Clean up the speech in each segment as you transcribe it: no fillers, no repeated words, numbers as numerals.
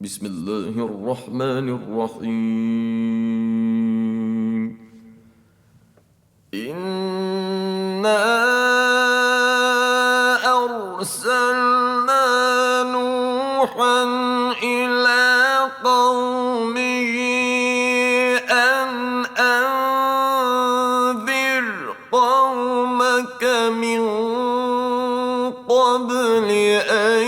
بسم الله الرحمن الرحيم. إنا أرسلنا نوحا إلى قومه أن أنذر قومك من قبل أن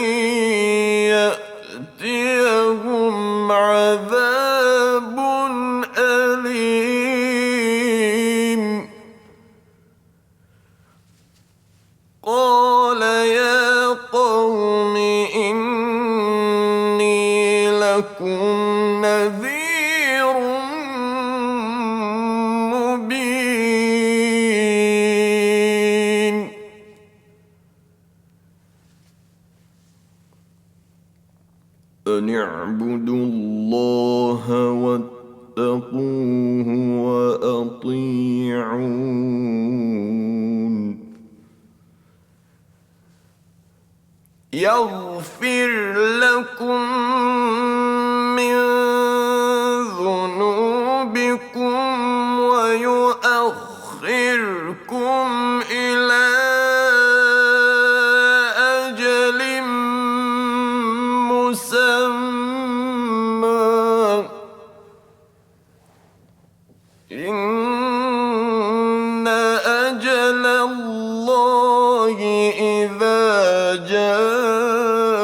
يأتيهم عذاب أليم. قال يا قوم إني لكم نذير مبين. أن اعبدوا الله واتقوه وأطيعون. يغفر لكم من ذنوبكم ويؤخركم إلى أجل مسمى. إن أجل الله إذا جاء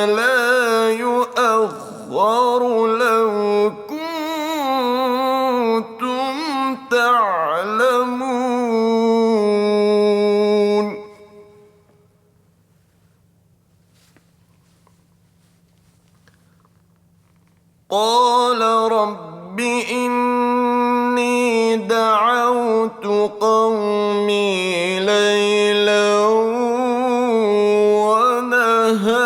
لا يؤخر لو كنتم تعلمون. قال رب إني دعوت قومي ليلا ونهارا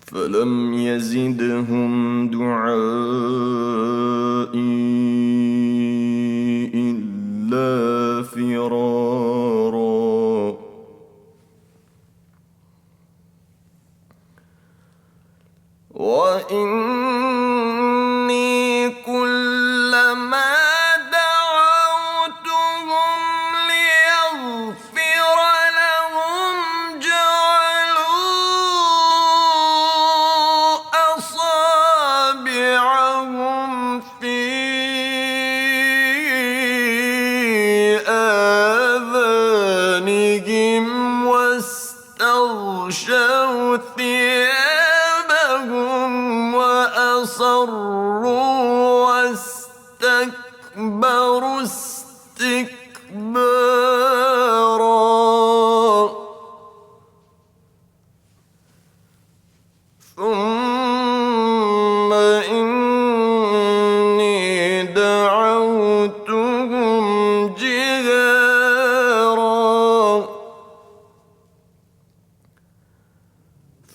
فلم يزدهم دعائي إلا فرارا. وإني كلما دعوتهم ليغفر لهم جعلوا أصابعهم في آذانهم واستغشوا ثيابهم وأصروا واستكبروا استكبارا. ثم إني دعوتهم جهارا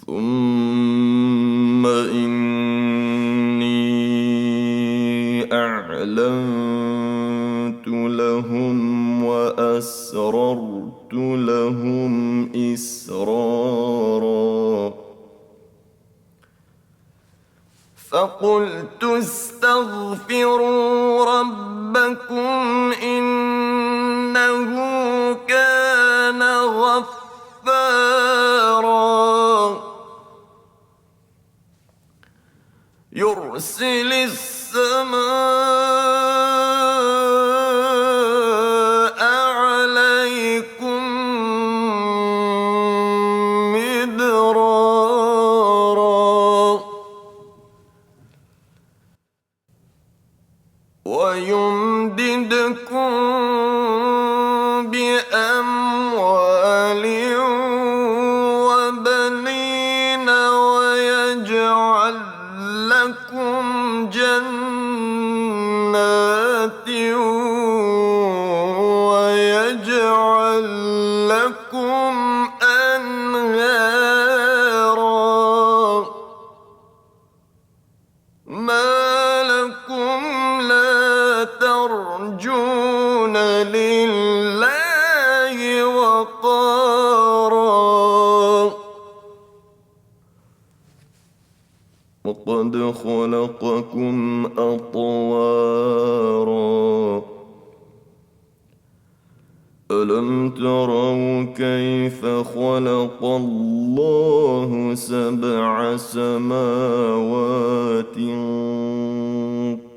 ثم إني أعلنت لهم وأسررت لهم إسرارا. فقلت استغفروا ربكم إنه كان غفارا يرسل السماء عليكم مدرارا ويمددكم بأموال وبنين ويجعل لكم جنات ويجعل لكم أنهارا. ما لكم لا وقد خلقكم أطوارا ألم تروا كيف خلق الله 7 سماوات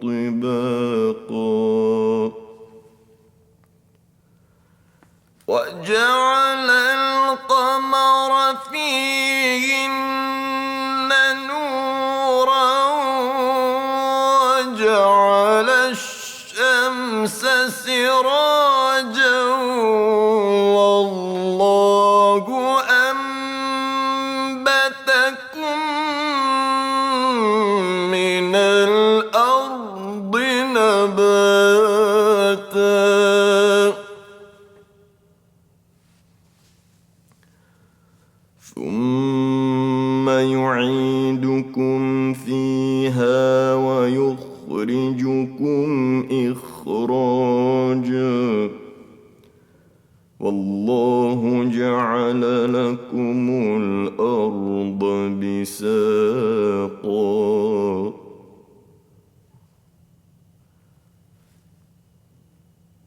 طباقا وجعل القمر فيهن نورا وجعل الشمس سراجا والله أنبتكم من الأرض نباتا ثم يعيدكم فيها ويخرجكم إخراجا والله جعل لكم الأرض بساطا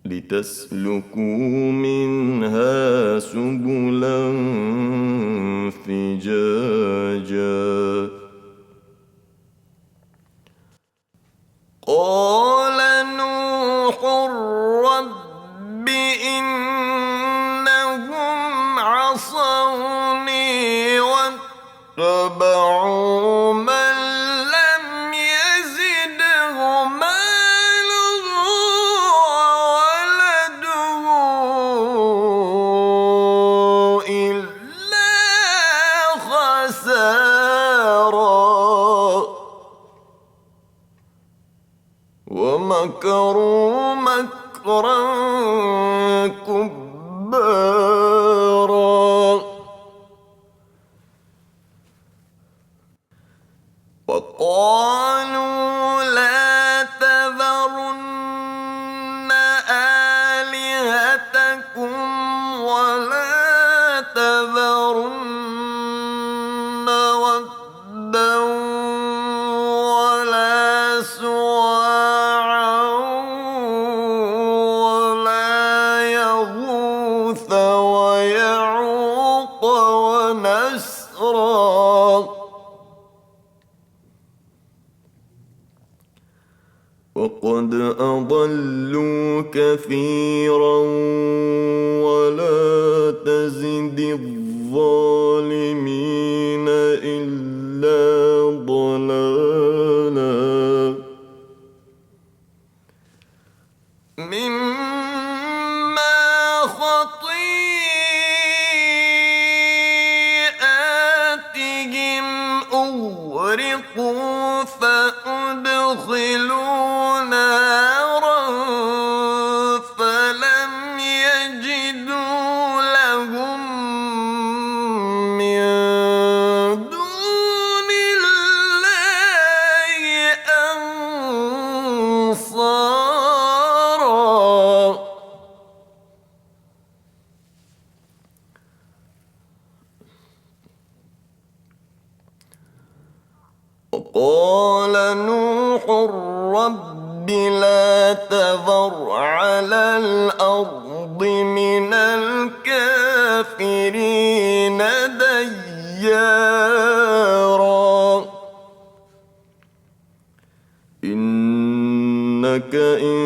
لتسلكوا منها سبلا فجاجا قال نوح رب إنهم عصوني واتبعوا من لم يزده ماله وولده إلا خسارا ومكروا مكرا كبارا وقالوا لا تذرن آلهتكم ولا تذرن ودا ولا سواعا ولا يغوث ويعوق ونسرا وقد أضلوا كثيرا ولا تزد الظالمين إلا ضلالا مما خطيئاتهم أغرقوا فأدخلوا نارا فلم يجدوا لهم من دون الله أنصارا وقال نوح رب لا تذر على الأرض من الكافرين ديارا إنك إن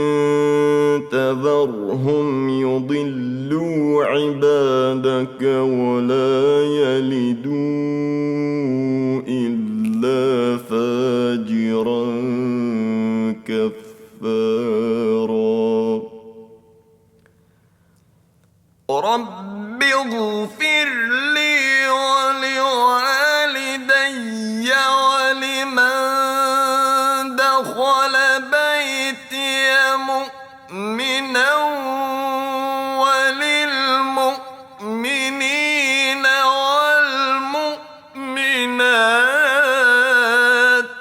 تذرهم يضلوا عبادك ولا يلدوا إلا فاجرا كفارا رب اغفر لي ولوالدي ولمن دخل بيتي مؤمنا وللمؤمنين والمؤمنات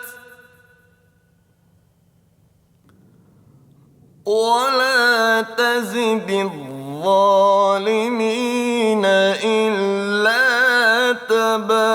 ولا تزد الظالمين إلا تبارا